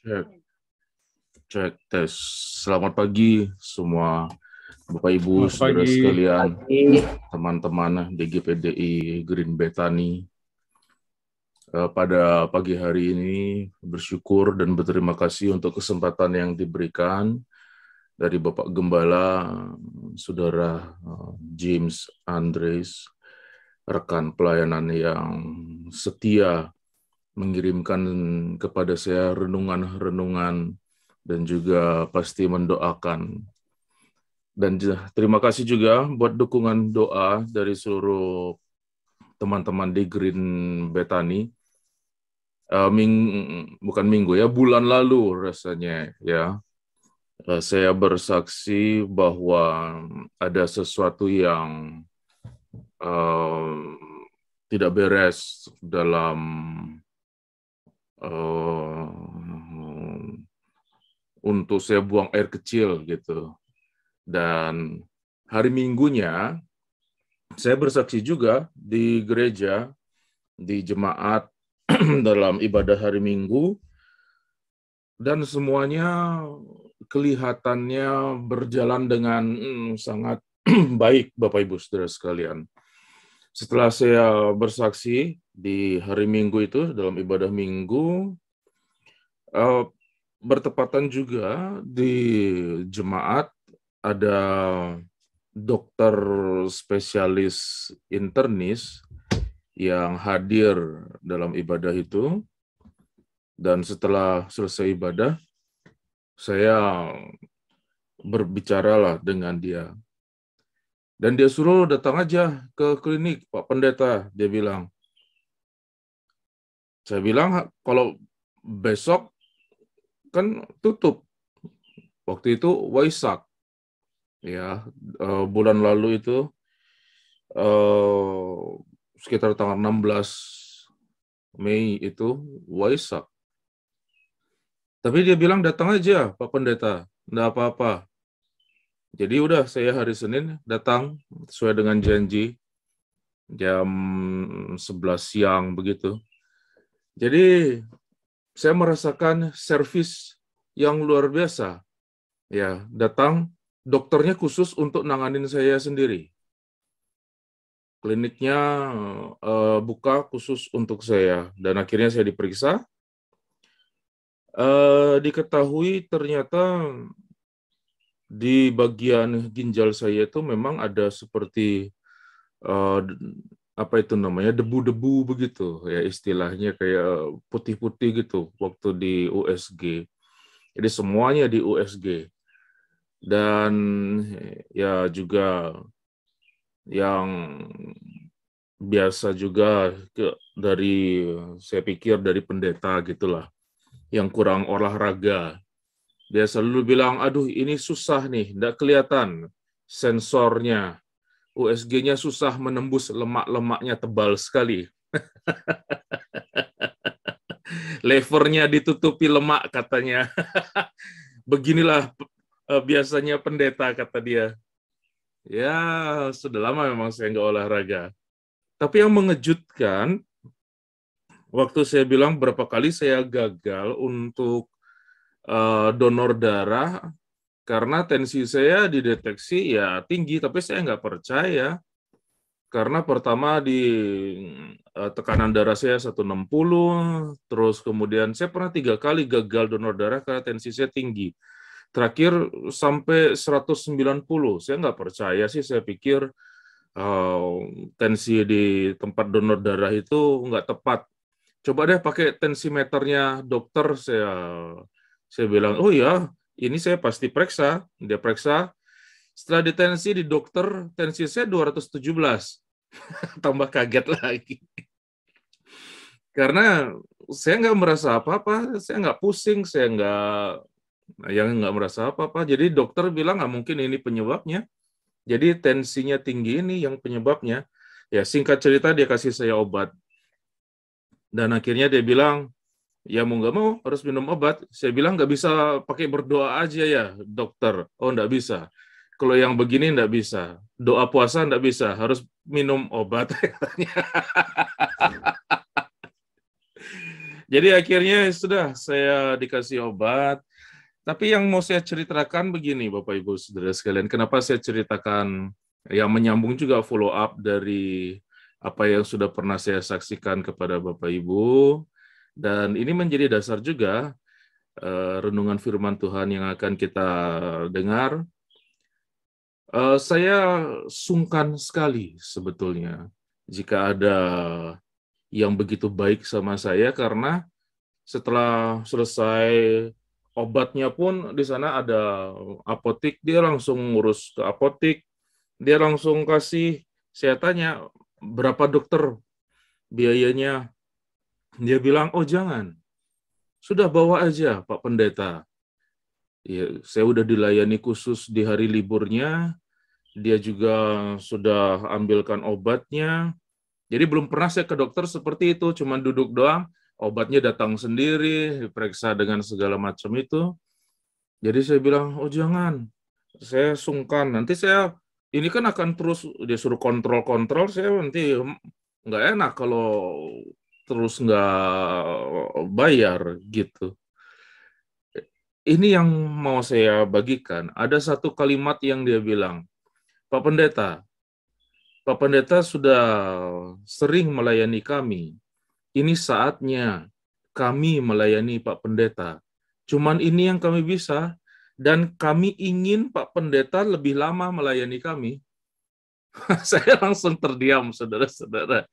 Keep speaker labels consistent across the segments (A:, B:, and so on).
A: Cek, cek, tes. Selamat pagi semua Bapak Ibu,
B: Selamat
A: saudara
B: pagi.
A: sekalian, teman-teman DGPDI Green Bethany. Pada pagi hari ini bersyukur dan berterima kasih untuk kesempatan yang diberikan dari Bapak Gembala, Saudara James Andres, rekan pelayanan yang setia mengirimkan kepada saya renungan-renungan dan juga pasti mendoakan. Dan terima kasih juga buat dukungan doa dari seluruh teman-teman di Green Bethany. Bukan minggu ya, bulan lalu rasanya ya. Saya bersaksi bahwa ada sesuatu yang tidak beres dalam untuk saya buang air kecil gitu. Dan hari Minggunya saya bersaksi juga di gereja, di jemaat dalam ibadah hari Minggu, dan semuanya kelihatannya berjalan dengan sangat baik, Bapak Ibu Saudara sekalian. Setelah saya bersaksi di hari Minggu itu, dalam ibadah Minggu, bertepatan juga di jemaat ada dokter spesialis internis yang hadir dalam ibadah itu. Dan setelah selesai ibadah, saya berbicaralah dengan dia. Dan dia suruh datang aja ke klinik, Pak Pendeta, dia bilang. Saya bilang, kalau besok kan tutup. Waktu itu Waisak. Ya, bulan lalu itu sekitar tanggal 16 Mei itu Waisak. Tapi dia bilang datang aja Pak Pendeta, enggak apa-apa. Jadi udah saya hari Senin datang sesuai dengan janji jam 11 siang begitu. Jadi saya merasakan servis yang luar biasa. Ya, datang dokternya khusus untuk nanganin saya sendiri. Kliniknya buka khusus untuk saya, dan akhirnya saya diperiksa. Diketahui ternyata di bagian ginjal saya itu memang ada seperti apa itu namanya, debu-debu begitu ya, istilahnya kayak putih-putih gitu waktu di USG. Jadi semuanya di USG. Dan ya juga yang biasa juga dari, saya pikir dari pendeta gitulah, yang kurang olahraga. Dia selalu bilang, aduh ini susah nih, nggak kelihatan sensornya. USG-nya susah menembus, lemak-lemaknya tebal sekali. Levernya ditutupi lemak katanya. Beginilah biasanya pendeta, kata dia. Ya, sudah lama memang saya nggak olahraga. Tapi yang mengejutkan, waktu saya bilang berapa kali saya gagal untuk donor darah, karena tensi saya dideteksi ya tinggi, tapi saya nggak percaya. Karena pertama di tekanan darah saya 160, terus kemudian saya pernah 3 kali gagal donor darah karena tensi saya tinggi. Terakhir sampai 190, saya nggak percaya sih, saya pikir tensi di tempat donor darah itu nggak tepat. Coba deh pakai tensimeternya dokter, saya bilang, oh ya, ini saya pasti periksa. Dia periksa, setelah ditensi di dokter, tensi saya 217. Tambah kaget lagi. Karena saya nggak merasa apa-apa, saya nggak pusing, saya nggak merasa apa-apa. Jadi dokter bilang nggak mungkin ini penyebabnya. Jadi tensinya tinggi ini yang penyebabnya. Ya singkat cerita dia kasih saya obat. Dan akhirnya dia bilang, ya mau nggak mau harus minum obat. Saya bilang nggak bisa pakai berdoa aja ya dokter. Oh nggak bisa. Kalau yang begini nggak bisa. Doa puasa nggak bisa. Harus minum obat. Jadi akhirnya sudah saya dikasih obat. Tapi yang mau saya ceritakan begini, Bapak Ibu Saudara sekalian, kenapa saya ceritakan yang menyambung juga follow up dari apa yang sudah pernah saya saksikan kepada Bapak Ibu, dan ini menjadi dasar juga renungan firman Tuhan yang akan kita dengar. Saya sungkan sekali sebetulnya jika ada yang begitu baik sama saya, karena setelah selesai obatnya pun di sana ada apotik, dia langsung ngurus ke apotik, dia langsung kasih, saya tanya, berapa dokter biayanya? Dia bilang, oh jangan, sudah bawa aja Pak Pendeta. Ya, saya udah dilayani khusus di hari liburnya, dia juga sudah ambilkan obatnya. Jadi belum pernah saya ke dokter seperti itu, cuma duduk doang, obatnya datang sendiri, diperiksa dengan segala macam itu. Jadi saya bilang, oh jangan, saya sungkan, nanti saya, ini kan akan terus, dia suruh kontrol-kontrol, saya nanti nggak enak kalau terus nggak bayar, gitu. Ini yang mau saya bagikan, ada satu kalimat yang dia bilang, Pak Pendeta sudah sering melayani kami, ini saatnya kami melayani Pak Pendeta. Cuman ini yang kami bisa, dan kami ingin Pak Pendeta lebih lama melayani kami. Saya langsung terdiam, saudara-saudara.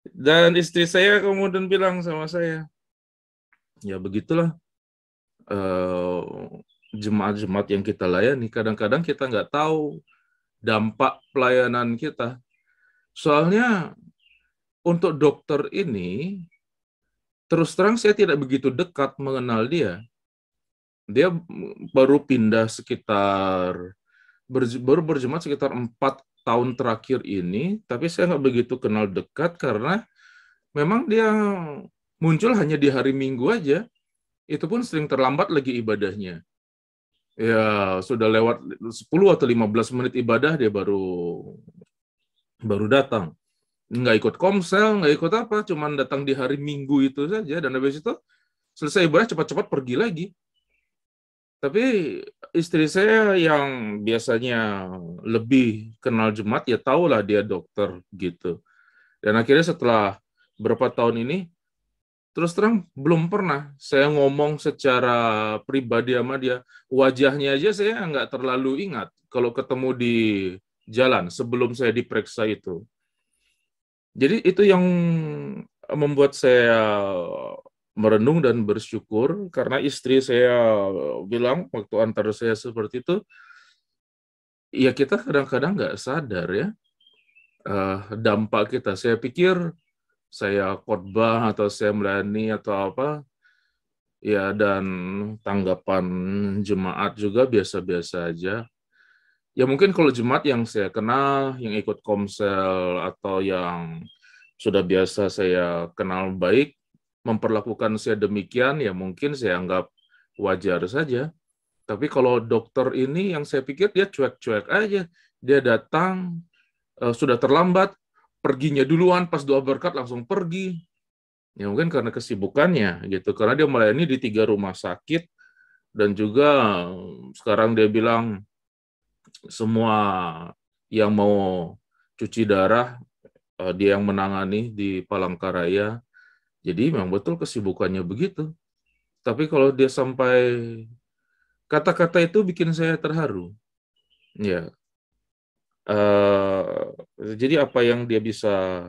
A: Dan istri saya kemudian bilang sama saya, ya begitulah jemaat-jemaat yang kita layani. Kadang-kadang kita nggak tahu dampak pelayanan kita. Soalnya untuk dokter ini, terus terang saya tidak begitu dekat mengenal dia. Dia baru pindah baru berjemaat sekitar 4 tahun terakhir ini, tapi saya nggak begitu kenal dekat karena memang dia muncul hanya di hari Minggu aja. Itu pun sering terlambat lagi ibadahnya. Ya, sudah lewat 10 atau 15 menit ibadah dia baru datang. Nggak ikut komsel, nggak ikut apa, cuman datang di hari Minggu itu saja, dan habis itu selesai ibadah cepat-cepat pergi lagi. Tapi istri saya yang biasanya lebih kenal jemaat, ya tahulah dia dokter gitu. Dan akhirnya setelah berapa tahun ini, terus terang belum pernah saya ngomong secara pribadi sama dia. Wajahnya aja saya nggak terlalu ingat kalau ketemu di jalan sebelum saya diperiksa itu. Jadi itu yang membuat saya merenung dan bersyukur, karena istri saya bilang waktu antar saya seperti itu, ya kita kadang-kadang nggak sadar ya dampak kita. Saya pikir saya khotbah atau saya melayani atau apa, ya, dan tanggapan jemaat juga biasa-biasa aja. Ya mungkin kalau jemaat yang saya kenal, yang ikut komsel atau yang sudah biasa saya kenal baik, memperlakukan saya demikian, ya mungkin saya anggap wajar saja. Tapi kalau dokter ini yang saya pikir dia cuek-cuek aja. Dia datang, sudah terlambat, perginya duluan, pas doa berkat langsung pergi. Ya mungkin karena kesibukannya gitu, karena dia melayani di 3 rumah sakit, dan juga sekarang dia bilang semua yang mau cuci darah dia yang menangani di Palangkaraya. Jadi memang betul kesibukannya begitu. Tapi kalau dia sampai kata-kata itu bikin saya terharu. Ya, jadi apa yang dia bisa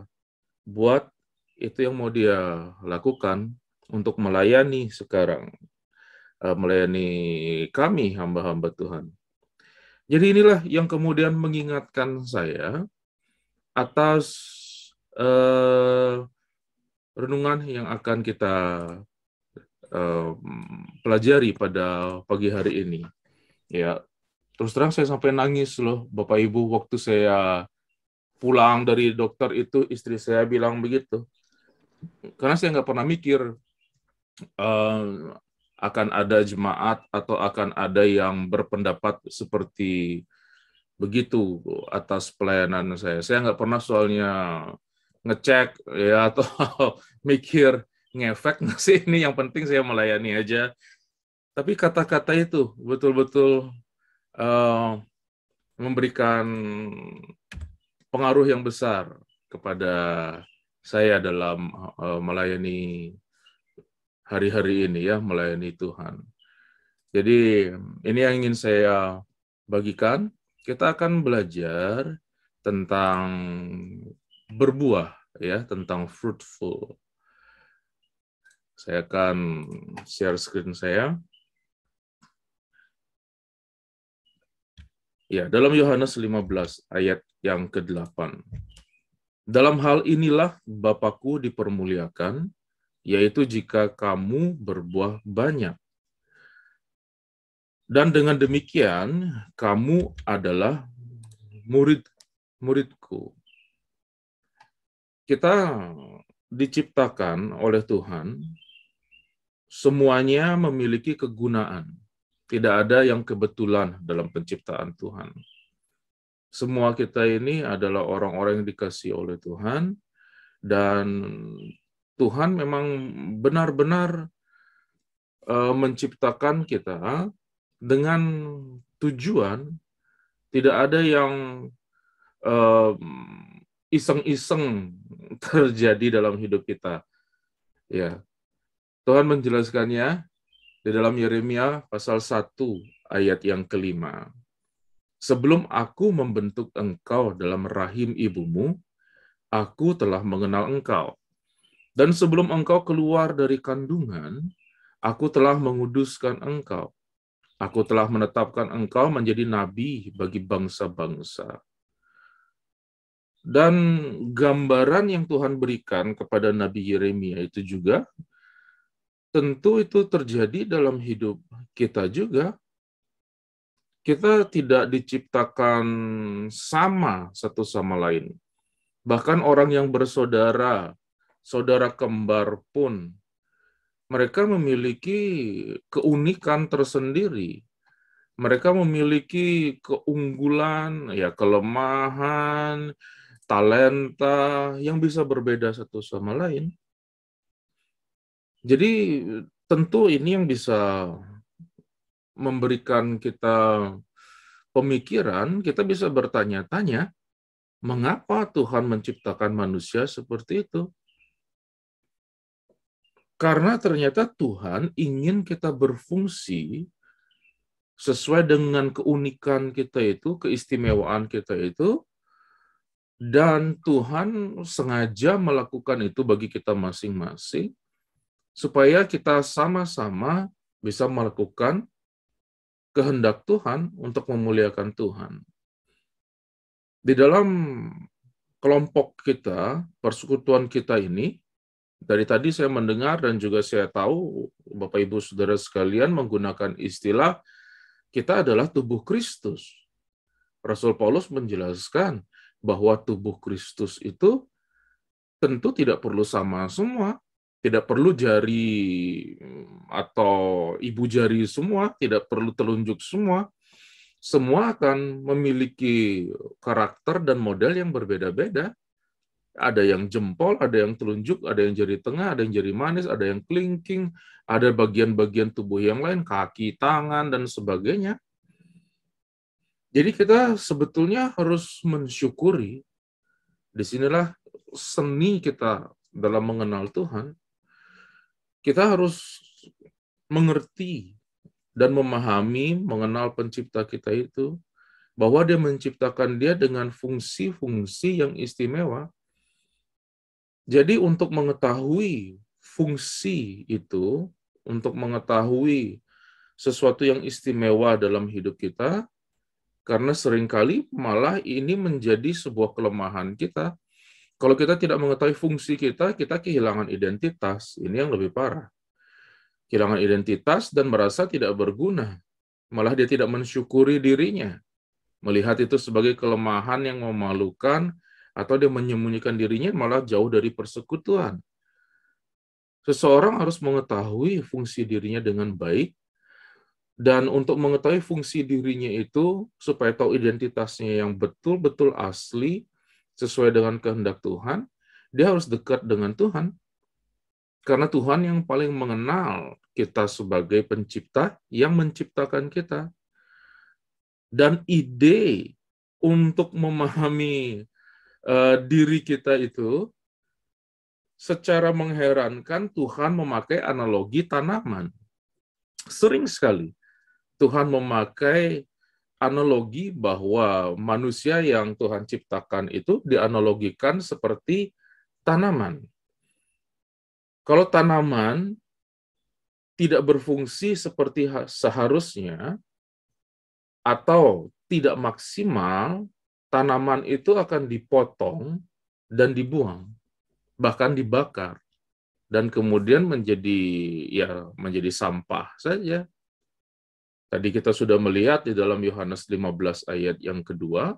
A: buat itu yang mau dia lakukan untuk melayani sekarang, melayani kami hamba-hamba Tuhan. Jadi inilah yang kemudian mengingatkan saya atas renungan yang akan kita pelajari pada pagi hari ini. Ya, terus terang saya sampai nangis loh, Bapak Ibu, waktu saya pulang dari dokter itu, istri saya bilang begitu. Karena saya nggak pernah mikir akan ada jemaat atau akan ada yang berpendapat seperti begitu atas pelayanan saya. Saya nggak pernah soalnya ngecek ya atau mikir ngefek nggak sih ini, yang penting saya melayani aja. Tapi kata-kata itu betul-betul memberikan pengaruh yang besar kepada saya dalam melayani hari-hari ini ya, melayani Tuhan. Jadi ini yang ingin saya bagikan. Kita akan belajar tentang berbuah ya, tentang fruitful. Saya akan share screen saya. Ya, dalam Yohanes 15 ayat yang ke-8. Dalam hal inilah Bapa-Ku dipermuliakan, yaitu jika kamu berbuah banyak. Dan dengan demikian, kamu adalah murid-muridku. Kita diciptakan oleh Tuhan, semuanya memiliki kegunaan. Tidak ada yang kebetulan dalam penciptaan Tuhan. Semua kita ini adalah orang-orang yang dikasihi oleh Tuhan, dan Tuhan memang benar-benar menciptakan kita dengan tujuan. Tidak ada yang iseng-iseng terjadi dalam hidup kita. Ya, Tuhan menjelaskannya di dalam Yeremia pasal 1 ayat yang ke-5. Sebelum aku membentuk engkau dalam rahim ibumu, aku telah mengenal engkau. Dan sebelum engkau keluar dari kandungan, aku telah menguduskan engkau. Aku telah menetapkan engkau menjadi nabi bagi bangsa-bangsa. Dan gambaran yang Tuhan berikan kepada Nabi Yeremia itu juga, tentu itu terjadi dalam hidup kita juga. Kita tidak diciptakan sama satu sama lain. Bahkan orang yang bersaudara, saudara kembar pun, mereka memiliki keunikan tersendiri. Mereka memiliki keunggulan, ya kelemahan, talenta yang bisa berbeda satu sama lain. Jadi tentu ini yang bisa memberikan kita pemikiran, kita bisa bertanya-tanya, mengapa Tuhan menciptakan manusia seperti itu? Karena ternyata Tuhan ingin kita berfungsi sesuai dengan keunikan kita itu, keistimewaan kita itu, dan Tuhan sengaja melakukan itu bagi kita masing-masing, supaya kita sama-sama bisa melakukan kehendak Tuhan untuk memuliakan Tuhan. Di dalam kelompok kita, persekutuan kita ini, dari tadi saya mendengar dan juga saya tahu Bapak Ibu Saudara sekalian menggunakan istilah kita adalah tubuh Kristus. Rasul Paulus menjelaskan bahwa tubuh Kristus itu tentu tidak perlu sama semua. Tidak perlu jari atau ibu jari semua, tidak perlu telunjuk semua. Semua akan memiliki karakter dan model yang berbeda-beda. Ada yang jempol, ada yang telunjuk, ada yang jari tengah, ada yang jari manis, ada yang kelingking, ada bagian-bagian tubuh yang lain, kaki, tangan, dan sebagainya. Jadi kita sebetulnya harus mensyukuri. Disinilah seni kita dalam mengenal Tuhan. Kita harus mengerti dan memahami, mengenal pencipta kita itu, bahwa dia menciptakan dia dengan fungsi-fungsi yang istimewa. Jadi untuk mengetahui fungsi itu, untuk mengetahui sesuatu yang istimewa dalam hidup kita, karena seringkali malah ini menjadi sebuah kelemahan kita. Kalau kita tidak mengetahui fungsi kita, kita kehilangan identitas. Ini yang lebih parah. Kehilangan identitas dan merasa tidak berguna. Malah dia tidak mensyukuri dirinya. Melihat itu sebagai kelemahan yang memalukan, atau dia menyembunyikan dirinya malah jauh dari persekutuan. Seseorang harus mengetahui fungsi dirinya dengan baik, dan untuk mengetahui fungsi dirinya itu, supaya tahu identitasnya yang betul-betul asli, sesuai dengan kehendak Tuhan, dia harus dekat dengan Tuhan. Karena Tuhan yang paling mengenal kita sebagai pencipta yang menciptakan kita. Dan ide untuk memahami diri kita itu, secara mengherankan Tuhan memakai analogi tanaman. Sering sekali Tuhan memakai analogi bahwa manusia yang Tuhan ciptakan itu dianalogikan seperti tanaman. Kalau tanaman tidak berfungsi seperti seharusnya atau tidak maksimal, tanaman itu akan dipotong dan dibuang, bahkan dibakar, dan kemudian menjadi sampah saja. Tadi kita sudah melihat di dalam Yohanes 15 ayat yang kedua,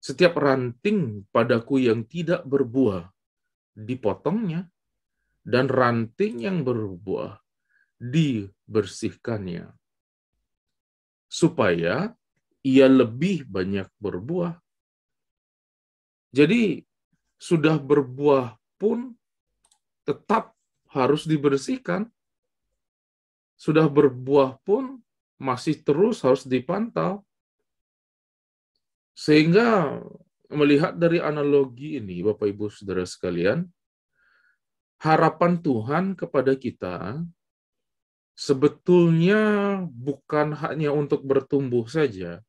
A: setiap ranting padaku yang tidak berbuah dipotongnya, dan ranting yang berbuah dibersihkannya, supaya ia lebih banyak berbuah. Jadi sudah berbuah pun tetap harus dibersihkan. Sudah berbuah pun masih terus harus dipantau. Sehingga melihat dari analogi ini, Bapak Ibu Saudara sekalian, harapan Tuhan kepada kita sebetulnya bukan hanya untuk bertumbuh saja.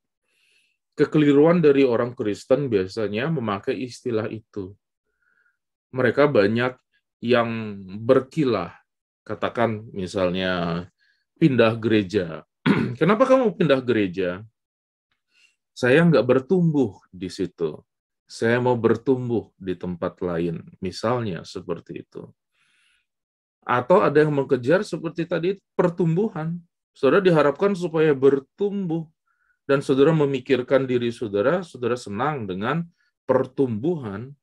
A: Kekeliruan dari orang Kristen biasanya memakai istilah itu. Mereka banyak yang berkilah, katakan misalnya pindah gereja. Kenapa kamu pindah gereja? Saya nggak bertumbuh di situ. Saya mau bertumbuh di tempat lain. Misalnya seperti itu. Atau ada yang mengejar seperti tadi, pertumbuhan. Saudara diharapkan supaya bertumbuh. Dan saudara memikirkan diri saudara, saudara senang dengan pertumbuhan.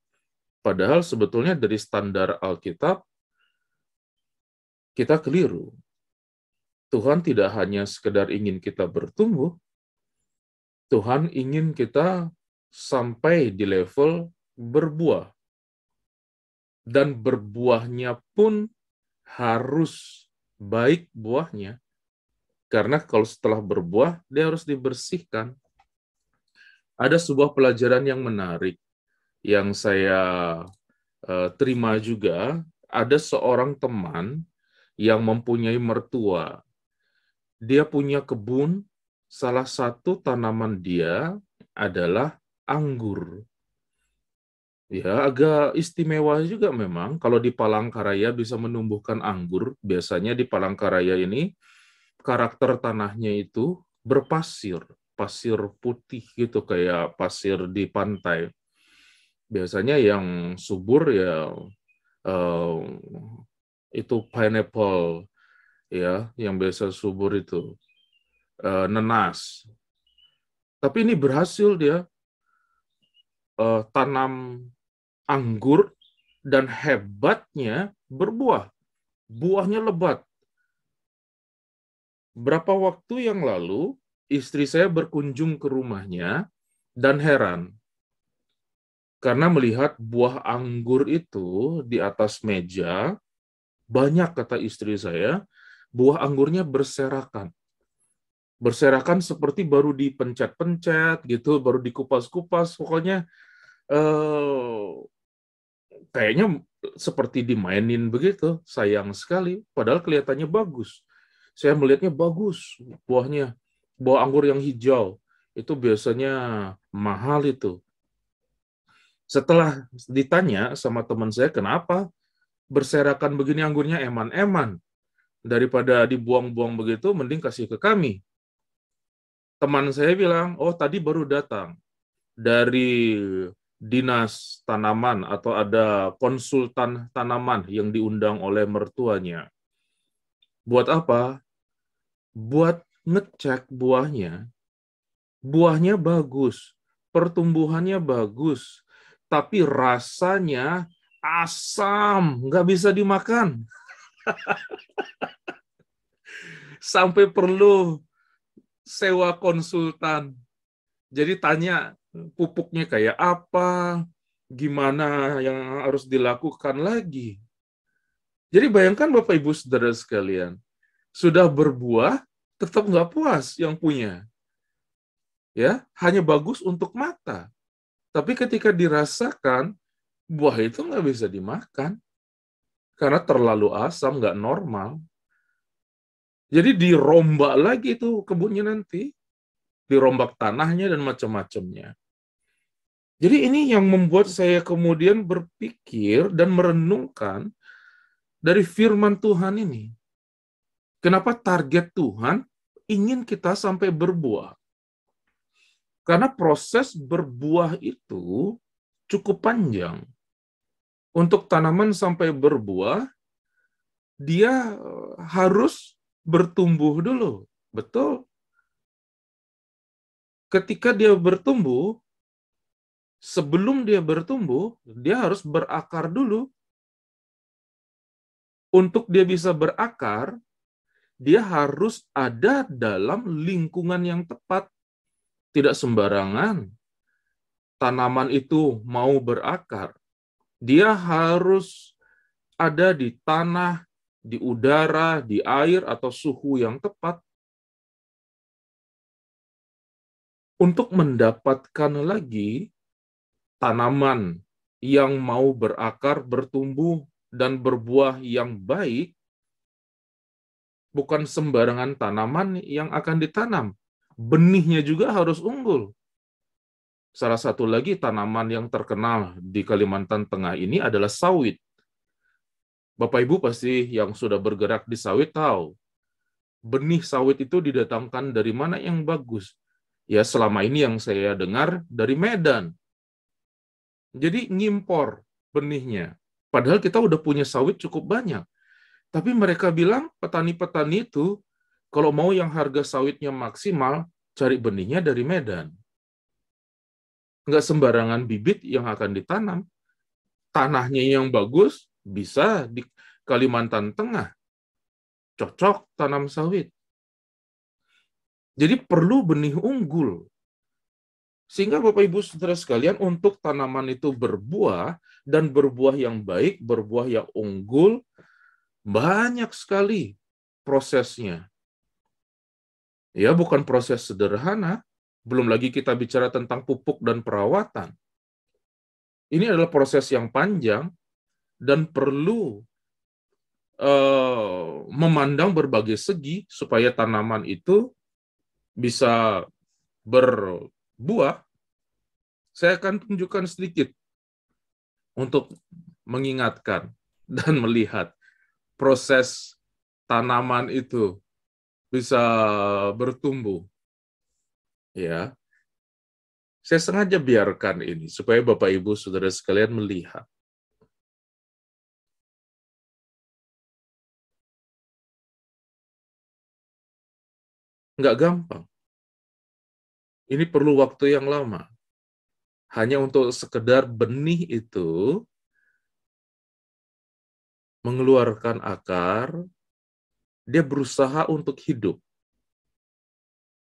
A: Padahal sebetulnya dari standar Alkitab, kita keliru. Tuhan tidak hanya sekedar ingin kita bertumbuh, Tuhan ingin kita sampai di level berbuah. Dan berbuahnya pun harus baik buahnya. Karena kalau setelah berbuah, dia harus dibersihkan. Ada sebuah pelajaran yang menarik yang saya terima juga. Ada seorang teman yang mempunyai mertua. Dia punya kebun, salah satu tanaman dia adalah anggur. Ya, agak istimewa juga memang. Kalau di Palangkaraya bisa menumbuhkan anggur, biasanya di Palangkaraya ini karakter tanahnya itu berpasir, pasir putih gitu kayak pasir di pantai. Biasanya yang subur ya itu pineapple ya, yang biasa subur itu nenas. Tapi ini berhasil dia tanam anggur dan hebatnya berbuah. Buahnya lebat. Berapa waktu yang lalu, istri saya berkunjung ke rumahnya dan heran. Karena melihat buah anggur itu di atas meja, banyak kata istri saya, buah anggurnya berserakan. Berserakan seperti baru dipencet-pencet gitu, baru dikupas-kupas, pokoknya kayaknya seperti dimainin begitu. Sayang sekali, padahal kelihatannya bagus. Saya melihatnya bagus buahnya. Buah anggur yang hijau. Itu biasanya mahal itu. Setelah ditanya sama teman saya, kenapa berserakan begini anggurnya eman-eman? Daripada dibuang-buang begitu, mending kasih ke kami. Teman saya bilang, oh tadi baru datang dari dinas tanaman atau ada konsultan tanaman yang diundang oleh mertuanya. Buat apa? Buat ngecek buahnya. Buahnya bagus, pertumbuhannya bagus, tapi rasanya asam, nggak bisa dimakan. Sampai perlu sewa konsultan. Jadi tanya pupuknya kayak apa, gimana yang harus dilakukan lagi. Jadi bayangkan Bapak Ibu Saudara sekalian, sudah berbuah tetap nggak puas yang punya. Ya, hanya bagus untuk mata. Tapi ketika dirasakan, buah itu nggak bisa dimakan karena terlalu asam, nggak normal. Jadi dirombak lagi tuh kebunnya nanti, dirombak tanahnya dan macam-macamnya. Jadi ini yang membuat saya kemudian berpikir dan merenungkan dari firman Tuhan ini. Kenapa target Tuhan ingin kita sampai berbuah? Karena proses berbuah itu cukup panjang. Untuk tanaman sampai berbuah, dia harus bertumbuh dulu. Betul. Ketika dia bertumbuh, sebelum dia bertumbuh, dia harus berakar dulu. Untuk dia bisa berakar, dia harus ada dalam lingkungan yang tepat. Tidak sembarangan tanaman itu mau berakar. Dia harus ada di tanah, di udara, di air, atau suhu yang tepat. Untuk mendapatkan lagi tanaman yang mau berakar, bertumbuh, dan berbuah yang baik, bukan sembarangan tanaman yang akan ditanam. Benihnya juga harus unggul. Salah satu lagi tanaman yang terkenal di Kalimantan Tengah ini adalah sawit. Bapak Ibu pasti yang sudah bergerak di sawit tahu, benih sawit itu didatangkan dari mana yang bagus. Ya, selama ini yang saya dengar dari Medan. Jadi ngimpor benihnya. Padahal kita udah punya sawit cukup banyak. Tapi mereka bilang, petani-petani itu, kalau mau yang harga sawitnya maksimal, cari benihnya dari Medan. Nggak sembarangan bibit yang akan ditanam. Tanahnya yang bagus, bisa di Kalimantan Tengah. Cocok tanam sawit. Jadi perlu benih unggul. Sehingga Bapak Ibu Saudara sekalian, untuk tanaman itu berbuah, dan berbuah yang baik, berbuah yang unggul, banyak sekali prosesnya. Ya, bukan proses sederhana. Belum lagi kita bicara tentang pupuk dan perawatan. Ini adalah proses yang panjang dan perlu memandang berbagai segi supaya tanaman itu bisa berbuah. Saya akan tunjukkan sedikit untuk mengingatkan dan melihat proses tanaman itu bisa bertumbuh. Ya, saya sengaja biarkan ini supaya Bapak Ibu Saudara sekalian melihat. Nggak gampang. Ini perlu waktu yang lama. Hanya untuk sekedar benih itu mengeluarkan akar, dia berusaha untuk hidup.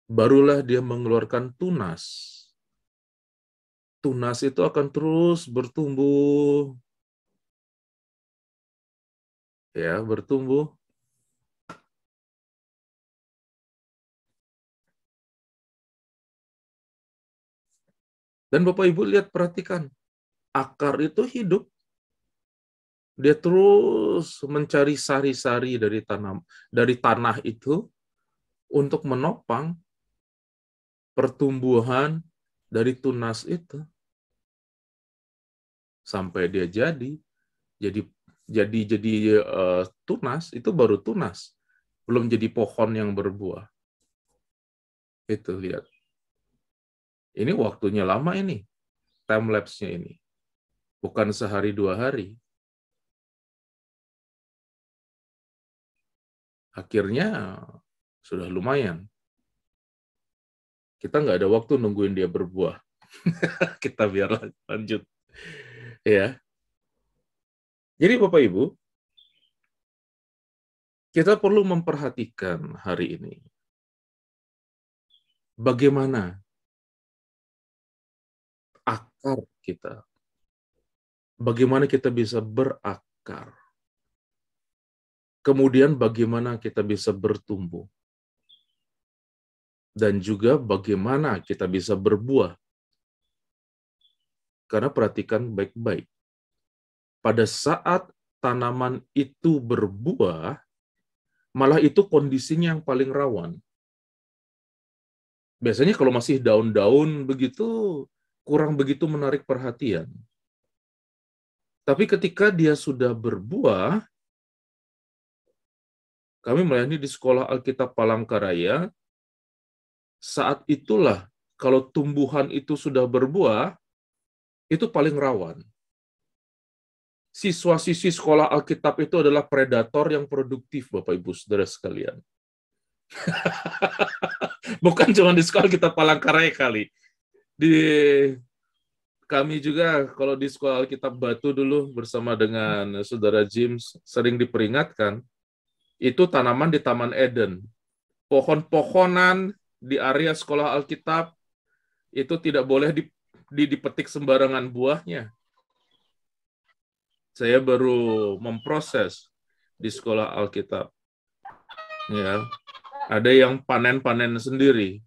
A: Barulah dia mengeluarkan tunas. Tunas itu akan terus bertumbuh. Ya, bertumbuh. Dan Bapak Ibu lihat, perhatikan. Akar itu hidup. Dia terus mencari sari-sari dari tanah itu untuk menopang pertumbuhan dari tunas itu sampai dia jadi tunas. Itu baru tunas, belum jadi pohon yang berbuah. Itu lihat, ini waktunya lama, ini time lapse-nya ini bukan sehari 2 hari. Akhirnya sudah lumayan. Kita nggak ada waktu nungguin dia berbuah. Kita biar lanjut. Ya. Jadi Bapak Ibu, kita perlu memperhatikan hari ini bagaimana akar kita. Bagaimana kita bisa berakar. Kemudian bagaimana kita bisa bertumbuh. Dan juga bagaimana kita bisa berbuah. Karena perhatikan baik-baik. Pada saat tanaman itu berbuah, malah itu kondisinya yang paling rawan. Biasanya kalau masih daun-daun begitu, kurang begitu menarik perhatian. Tapi ketika dia sudah berbuah, kami melayani di Sekolah Alkitab Palangkaraya, saat itulah kalau tumbuhan itu sudah berbuah, itu paling rawan. Siswa-siswi Sekolah Alkitab itu adalah predator yang produktif, Bapak Ibu Saudara sekalian. Bukan cuma di Sekolah Alkitab Palangkaraya kali. Di kami juga kalau di Sekolah Alkitab Batu dulu bersama dengan Saudara James sering diperingatkan, itu tanaman di Taman Eden. Pohon-pohonan di area Sekolah Alkitab itu tidak boleh dipetik sembarangan buahnya. Saya baru memproses di Sekolah Alkitab. Ya, ada yang panen-panen sendiri.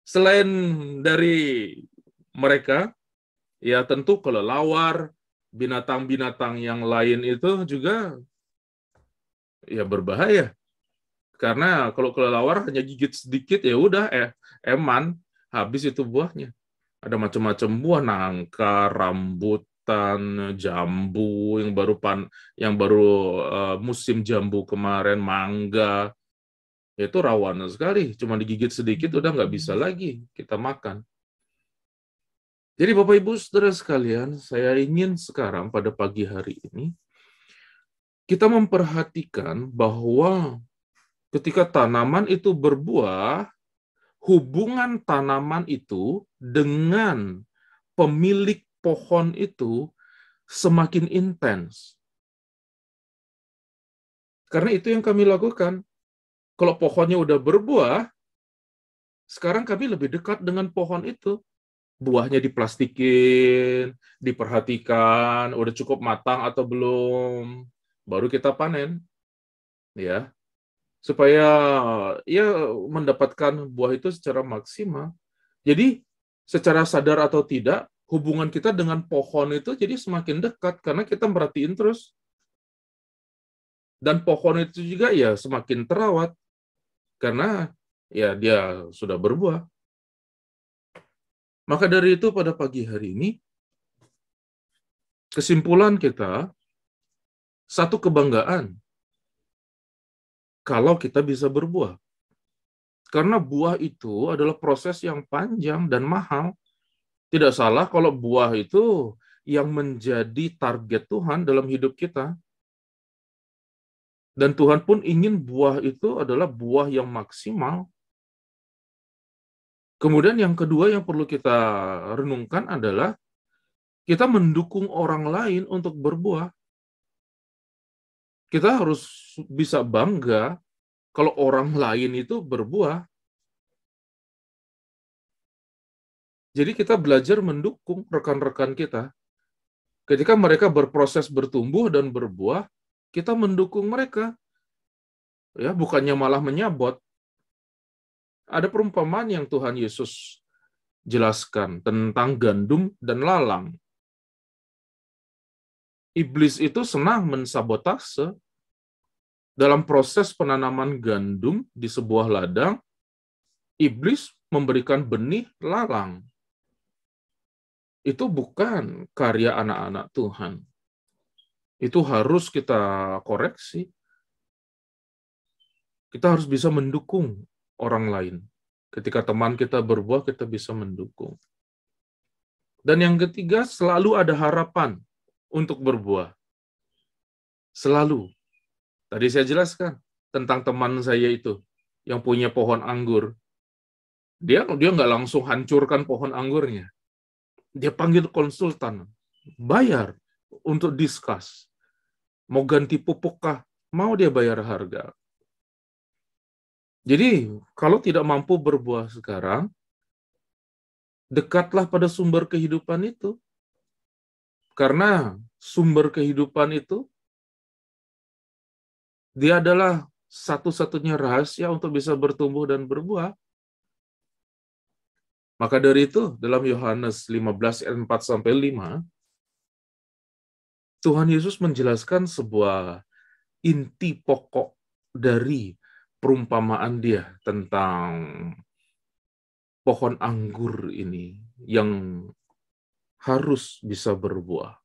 A: Selain dari mereka, ya tentu kelelawar, binatang-binatang yang lain itu juga ya berbahaya. Karena kalau kelelawar hanya gigit sedikit ya udah eman, habis itu buahnya. Ada macam-macam buah, nangka, rambutan, jambu yang baru musim jambu kemarin, mangga. Itu rawan sekali, cuma digigit sedikit udah nggak bisa lagi kita makan. Jadi Bapak Ibu Saudara sekalian, saya ingin sekarang pada pagi hari ini kita memperhatikan bahwa ketika tanaman itu berbuah, hubungan tanaman itu dengan pemilik pohon itu semakin intens. Karena itu yang kami lakukan. Kalau pohonnya udah berbuah, sekarang kami lebih dekat dengan pohon itu. Buahnya diplastikin, diperhatikan, udah cukup matang atau belum, baru kita panen. Ya, supaya ya mendapatkan buah itu secara maksimal. Jadi secara sadar atau tidak, hubungan kita dengan pohon itu jadi semakin dekat karena kita merhatiin terus. Dan pohon itu juga ya semakin terawat karena ya dia sudah berbuah. Maka dari itu pada pagi hari ini kesimpulan kita, satu kebanggaan kalau kita bisa berbuah. Karena buah itu adalah proses yang panjang dan mahal. Tidak salah kalau buah itu yang menjadi target Tuhan dalam hidup kita. Dan Tuhan pun ingin buah itu adalah buah yang maksimal. Kemudian yang kedua yang perlu kita renungkan adalah kita mendukung orang lain untuk berbuah. Kita harus bisa bangga kalau orang lain itu berbuah. Jadi kita belajar mendukung rekan-rekan kita. Ketika mereka berproses bertumbuh dan berbuah, kita mendukung mereka. Ya, bukannya malah menyabot. Ada perumpamaan yang Tuhan Yesus jelaskan tentang gandum dan lalang. Iblis itu senang mensabotase dalam proses penanaman gandum di sebuah ladang. Iblis memberikan benih lalang. Itu bukan karya anak-anak Tuhan. Itu harus kita koreksi. Kita harus bisa mendukung orang lain. Ketika teman kita berbuah, kita bisa mendukung. Dan yang ketiga, selalu ada harapan untuk berbuah. Selalu. Tadi saya jelaskan tentang teman saya itu yang punya pohon anggur. Dia nggak langsung hancurkan pohon anggurnya. Dia panggil konsultan, bayar untuk diskus. Mau ganti pupuk kah? Mau dia bayar harga. Jadi, kalau tidak mampu berbuah sekarang, dekatlah pada sumber kehidupan itu. Karena sumber kehidupan itu, dia adalah satu-satunya rahasia untuk bisa bertumbuh dan berbuah. Maka dari itu, dalam Yohanes 15 ayat 4-5, Tuhan Yesus menjelaskan sebuah inti pokok dari perumpamaan dia tentang pohon anggur ini yang harus bisa berbuah.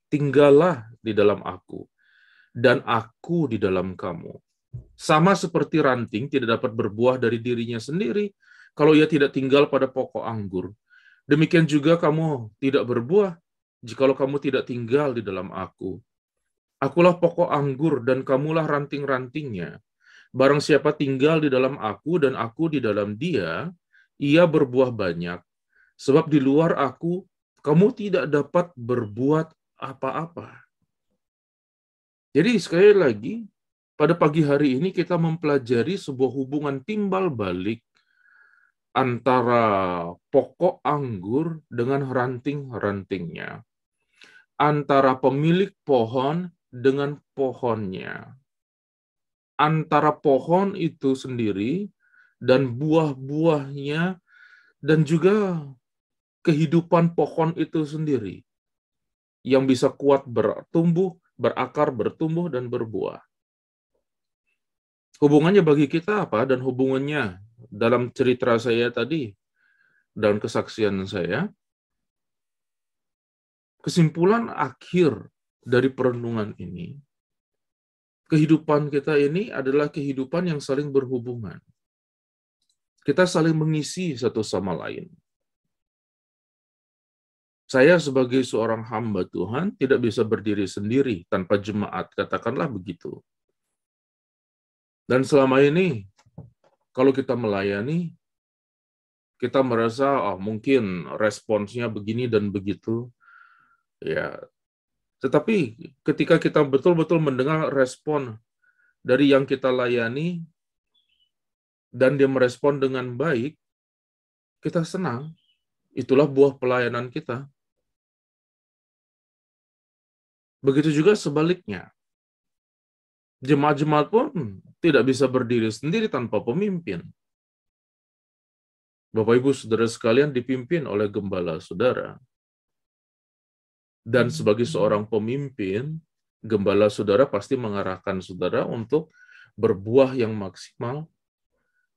A: Tinggallah di dalam aku, dan aku di dalam kamu. Sama seperti ranting tidak dapat berbuah dari dirinya sendiri kalau ia tidak tinggal pada pokok anggur. Demikian juga kamu tidak berbuah jikalau kamu tidak tinggal di dalam aku. Akulah pokok anggur dan kamulah ranting-rantingnya. Barang siapa tinggal di dalam aku dan aku di dalam dia, ia berbuah banyak. Sebab di luar aku, kamu tidak dapat berbuat apa-apa. Jadi sekali lagi, pada pagi hari ini kita mempelajari sebuah hubungan timbal balik antara pokok anggur dengan ranting-rantingnya. Antara pemilik pohon dengan pohonnya. Antara pohon itu sendiri dan buah-buahnya dan juga kehidupan pohon itu sendiri yang bisa kuat bertumbuh, berakar, bertumbuh, dan berbuah. Hubungannya bagi kita apa? Dan hubungannya dalam cerita saya tadi, dalam kesaksian saya, kesimpulan akhir dari perenungan ini, kehidupan kita ini adalah kehidupan yang saling berhubungan. Kita saling mengisi satu sama lain. Saya sebagai seorang hamba Tuhan tidak bisa berdiri sendiri tanpa jemaat, katakanlah begitu. Dan selama ini, kalau kita melayani, kita merasa mungkin responsnya begini dan begitu. Ya, tetapi ketika kita betul-betul mendengar respon dari yang kita layani, dan dia merespon dengan baik, kita senang. Itulah buah pelayanan kita. Begitu juga sebaliknya. Jemaat-jemaat pun tidak bisa berdiri sendiri tanpa pemimpin. Bapak Ibu Saudara sekalian dipimpin oleh gembala saudara. Dan sebagai seorang pemimpin, gembala saudara pasti mengarahkan saudara untuk berbuah yang maksimal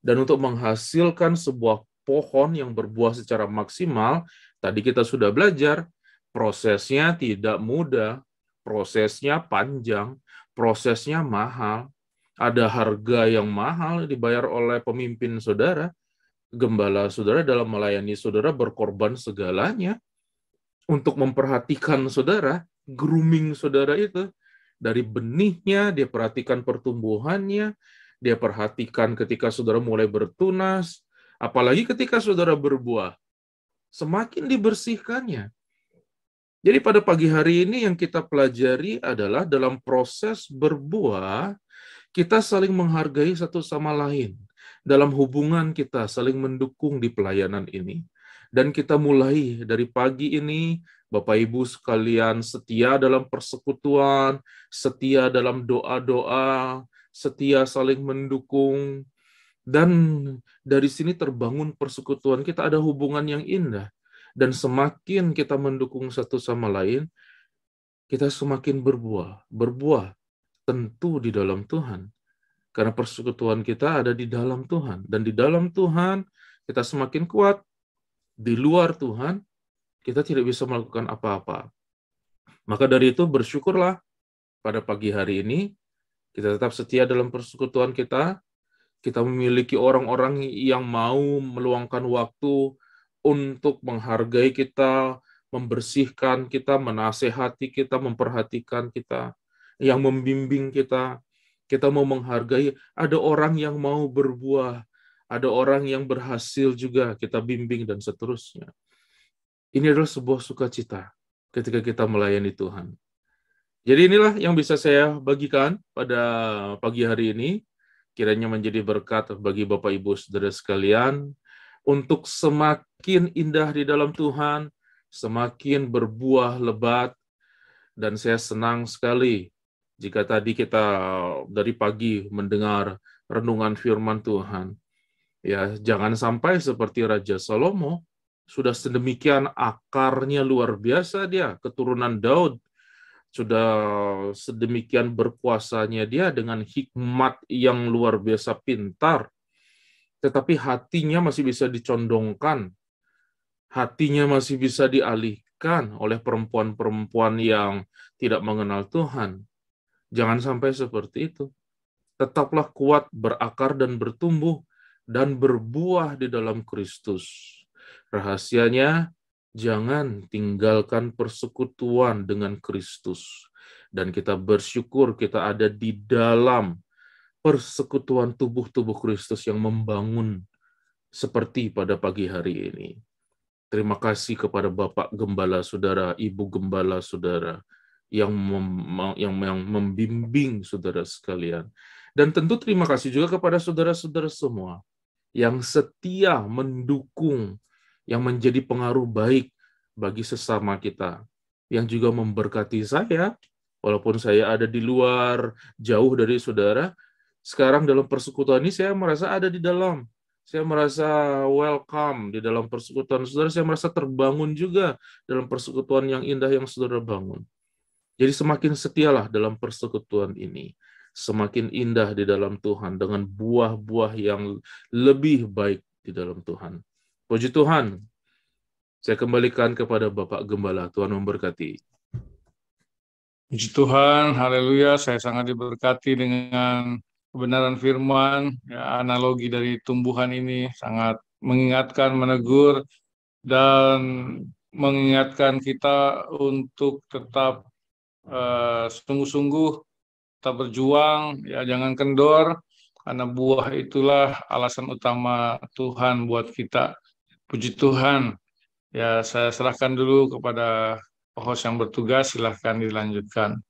A: dan untuk menghasilkan sebuah pohon yang berbuah secara maksimal. Tadi kita sudah belajar, prosesnya tidak mudah, prosesnya panjang, prosesnya mahal, ada harga yang mahal dibayar oleh pemimpin saudara, gembala saudara dalam melayani saudara berkorban segalanya untuk memperhatikan saudara, grooming saudara itu, dari benihnya, dia perhatikan pertumbuhannya, dia perhatikan ketika saudara mulai bertunas, apalagi ketika saudara berbuah, semakin dibersihkannya. Jadi pada pagi hari ini yang kita pelajari adalah dalam proses berbuah, kita saling menghargai satu sama lain. Dalam hubungan kita saling mendukung di pelayanan ini. Dan kita mulai dari pagi ini, Bapak Ibu sekalian setia dalam persekutuan, setia dalam doa-doa, setia saling mendukung. Dan dari sini terbangun persekutuan kita, ada hubungan yang indah. Dan semakin kita mendukung satu sama lain, kita semakin berbuah. Berbuah tentu di dalam Tuhan. Karena persekutuan kita ada di dalam Tuhan. Dan di dalam Tuhan, kita semakin kuat. Di luar Tuhan, kita tidak bisa melakukan apa-apa. Maka dari itu, bersyukurlah pada pagi hari ini, kita tetap setia dalam persekutuan kita. Kita memiliki orang-orang yang mau meluangkan waktu untuk menghargai kita, membersihkan kita, menasehati kita, memperhatikan kita, yang membimbing kita. Kita mau menghargai, ada orang yang mau berbuah, ada orang yang berhasil juga kita bimbing dan seterusnya. Ini adalah sebuah sukacita ketika kita melayani Tuhan. Jadi inilah yang bisa saya bagikan pada pagi hari ini. Kiranya menjadi berkat bagi Bapak Ibu Saudara sekalian untuk semakin indah di dalam Tuhan, semakin berbuah lebat, Dan saya senang sekali jika tadi kita dari pagi mendengar renungan firman Tuhan. Ya, jangan sampai seperti Raja Salomo, sudah sedemikian akarnya luar biasa dia, keturunan Daud, sudah sedemikian berkuasanya dia dengan hikmat yang luar biasa pintar, tetapi hatinya masih bisa dicondongkan, hatinya masih bisa dialihkan oleh perempuan-perempuan yang tidak mengenal Tuhan. Jangan sampai seperti itu. Tetaplah kuat, berakar dan bertumbuh, dan berbuah di dalam Kristus. Rahasianya, jangan tinggalkan persekutuan dengan Kristus. Dan kita bersyukur kita ada di dalam persekutuan tubuh-tubuh Kristus yang membangun seperti pada pagi hari ini. Terima kasih kepada Bapak Gembala Saudara, Ibu Gembala Saudara, yang membimbing saudara sekalian. Dan tentu terima kasih juga kepada saudara-saudara semua yang setia mendukung, yang menjadi pengaruh baik bagi sesama kita, yang juga memberkati saya, walaupun saya ada di luar, jauh dari saudara. Sekarang dalam persekutuan ini saya merasa ada di dalam. Saya merasa welcome di dalam persekutuan saudara, saya merasa terbangun juga dalam persekutuan yang indah yang saudara bangun. Jadi semakin setialah dalam persekutuan ini, semakin indah di dalam Tuhan, dengan buah-buah yang lebih baik di dalam Tuhan. Puji Tuhan, saya kembalikan kepada Bapak Gembala. Tuhan memberkati.
B: Puji Tuhan, haleluya, saya sangat diberkati dengan kebenaran firman, ya, analogi dari tumbuhan ini sangat mengingatkan, menegur, dan mengingatkan kita untuk tetap sungguh-sungguh, tetap berjuang, ya jangan kendor, karena buah itulah alasan utama Tuhan buat kita. Puji Tuhan. Ya, saya serahkan dulu kepada host yang bertugas, silahkan dilanjutkan.